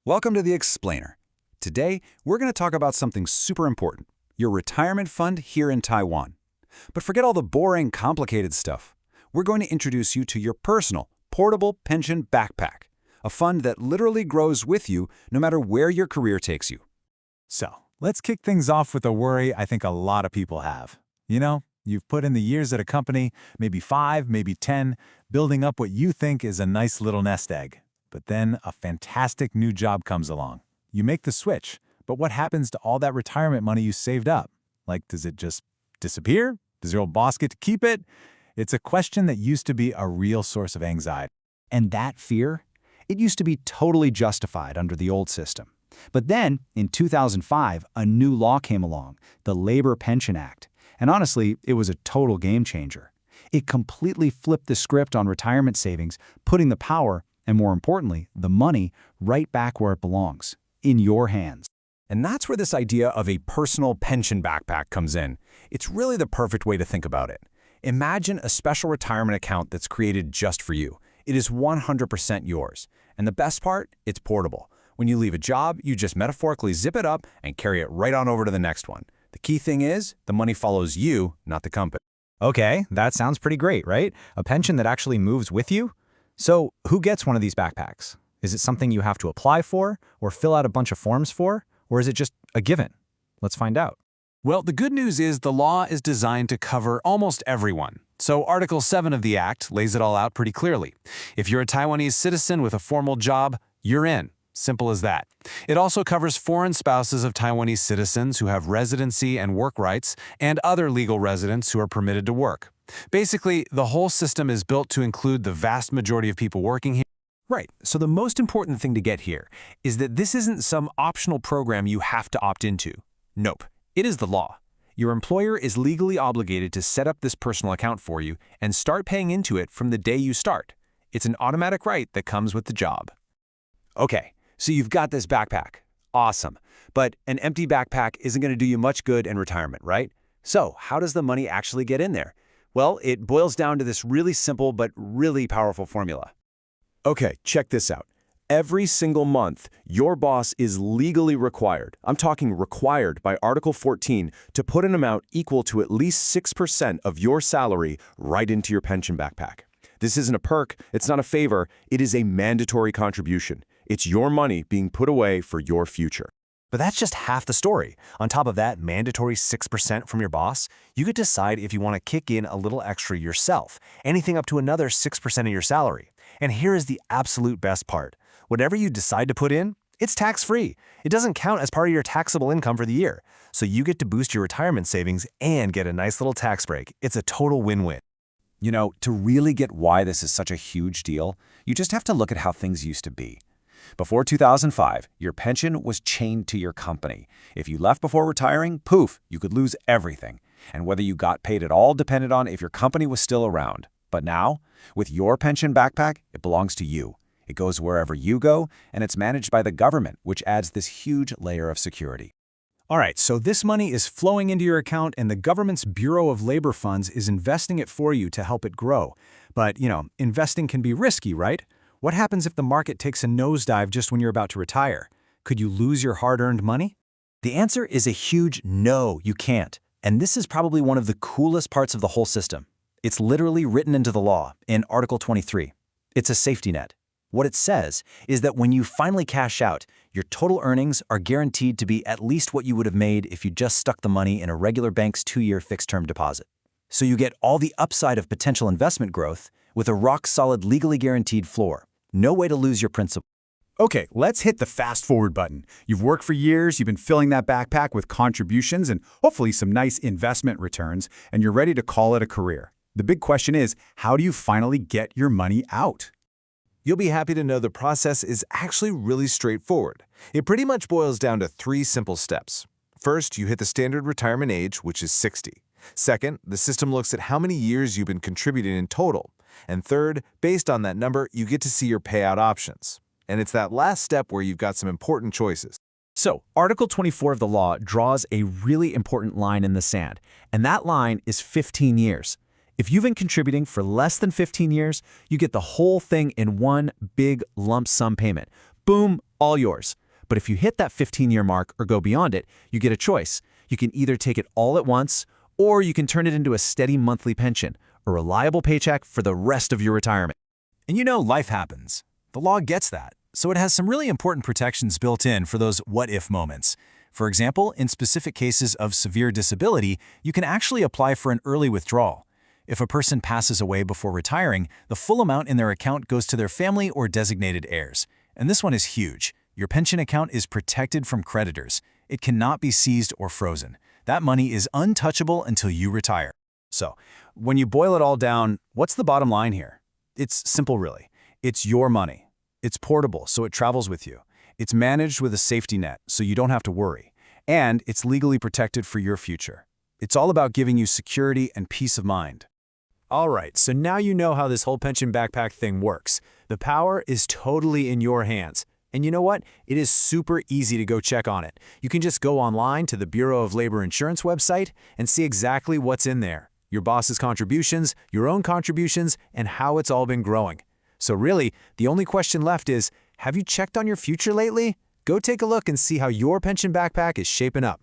Welcome to The Explainer. Today, we're going to talk about something super important, your retirement fund here in Taiwan. But forget all the boring, complicated stuff. We're going to introduce you to your personal, portable pension backpack, a fund that literally grows with you no matter where your career takes you. So, let's kick things off with a worry I think a lot of people have. You've put in the years at a company, maybe 5, maybe 10, building up what you think is a nice little nest egg. But then a fantastic new job comes along. You make the switch, but what happens to all that retirement money you saved up? Does it just disappear? Does your old boss get to keep it? It's a question that used to be a real source of anxiety. And that fear? It used to be totally justified under the old system. But then, in 2005, a new law came along, the Labor Pension Act. And honestly, it was a total game changer. It completely flipped the script on retirement savings, putting the power, and more importantly, the money, right back where it belongs, in your hands. And that's where this idea of a personal pension backpack comes in. It's really the perfect way to think about it. Imagine a special retirement account that's created just for you. It is 100% yours. And the best part, it's portable. When you leave a job, you just metaphorically zip it up and carry it right on over to the next one. The key thing is, the money follows you, not the company. Okay, that sounds pretty great, right? A pension that actually moves with you? So, who gets one of these backpacks? Is it something you have to apply for, or fill out a bunch of forms for, or is it just a given? Let's find out. Well, the good news is the law is designed to cover almost everyone. So Article 7 of the Act lays it all out pretty clearly. If you're a Taiwanese citizen with a formal job, you're in. Simple as that. It also covers foreign spouses of Taiwanese citizens who have residency and work rights, and other legal residents who are permitted to work. Basically, the whole system is built to include the vast majority of people working here. Right, so the most important thing to get here is that this isn't some optional program you have to opt into. Nope, it is the law. Your employer is legally obligated to set up this personal account for you and start paying into it from the day you start. It's an automatic right that comes with the job. Okay, so you've got this backpack. Awesome. But an empty backpack isn't going to do you much good in retirement, right? So how does the money actually get in there? Well, it boils down to this really simple but really powerful formula. Okay, check this out. Every single month, your boss is legally required, I'm talking required by Article 14, to put an amount equal to at least 6% of your salary right into your pension backpack. This isn't a perk, it's not a favor, it is a mandatory contribution. It's your money being put away for your future. But that's just half the story. On top of that mandatory 6% from your boss, you get to decide if you want to kick in a little extra yourself, anything up to another 6% of your salary. And here is the absolute best part. Whatever you decide to put in, it's tax-free. It doesn't count as part of your taxable income for the year. So you get to boost your retirement savings and get a nice little tax break. It's a total win-win. You know, to really get why this is such a huge deal, you just have to look at how things used to be. Before 2005, your pension was chained to your company. If you left before retiring, poof, you could lose everything. And whether you got paid at all depended on if your company was still around. But now, with your pension backpack, it belongs to you. It goes wherever you go, and it's managed by the government, which adds this huge layer of security. All right, so this money is flowing into your account and the government's Bureau of Labor Funds is investing it for you to help it grow. But, investing can be risky, right? What happens if the market takes a nosedive just when you're about to retire? Could you lose your hard-earned money? The answer is a huge no, you can't. And this is probably one of the coolest parts of the whole system. It's literally written into the law in Article 23. It's a safety net. What it says is that when you finally cash out, your total earnings are guaranteed to be at least what you would have made if you just stuck the money in a regular bank's 2-year fixed-term deposit. So you get all the upside of potential investment growth with a rock-solid legally guaranteed floor. No way to lose your principal. Okay, let's hit the fast-forward button. You've worked for years, you've been filling that backpack with contributions and hopefully some nice investment returns, and you're ready to call it a career. The big question is, how do you finally get your money out? You'll be happy to know the process is actually really straightforward. It pretty much boils down to 3 simple steps. First, you hit the standard retirement age, which is 60. Second, the system looks at how many years you've been contributing in total. And third, based on that number, you get to see your payout options. And it's that last step where you've got some important choices. So, Article 24 of the law draws a really important line in the sand, and that line is 15 years. If you've been contributing for less than 15 years, you get the whole thing in one big lump sum payment. Boom, all yours. But if you hit that 15-year mark or go beyond it, you get a choice. You can either take it all at once, or you can turn it into a steady monthly pension, a reliable paycheck for the rest of your retirement. And you know life happens. The law gets that, so it has some really important protections built in for those what-if moments. For example, in specific cases of severe disability, you can actually apply for an early withdrawal. If a person passes away before retiring, the full amount in their account goes to their family or designated heirs. And this one is huge. Your pension account is protected from creditors. It cannot be seized or frozen. That money is untouchable until you retire. So, when you boil it all down, what's the bottom line here? It's simple, really. It's your money. It's portable, so it travels with you. It's managed with a safety net, so you don't have to worry. And it's legally protected for your future. It's all about giving you security and peace of mind. All right, so now you know how this whole pension backpack thing works. The power is totally in your hands. And you know what? It is super easy to go check on it. You can just go online to the Bureau of Labor Insurance website and see exactly what's in there. Your boss's contributions, your own contributions, and how it's all been growing. So really, the only question left is, have you checked on your future lately? Go take a look and see how your pension backpack is shaping up.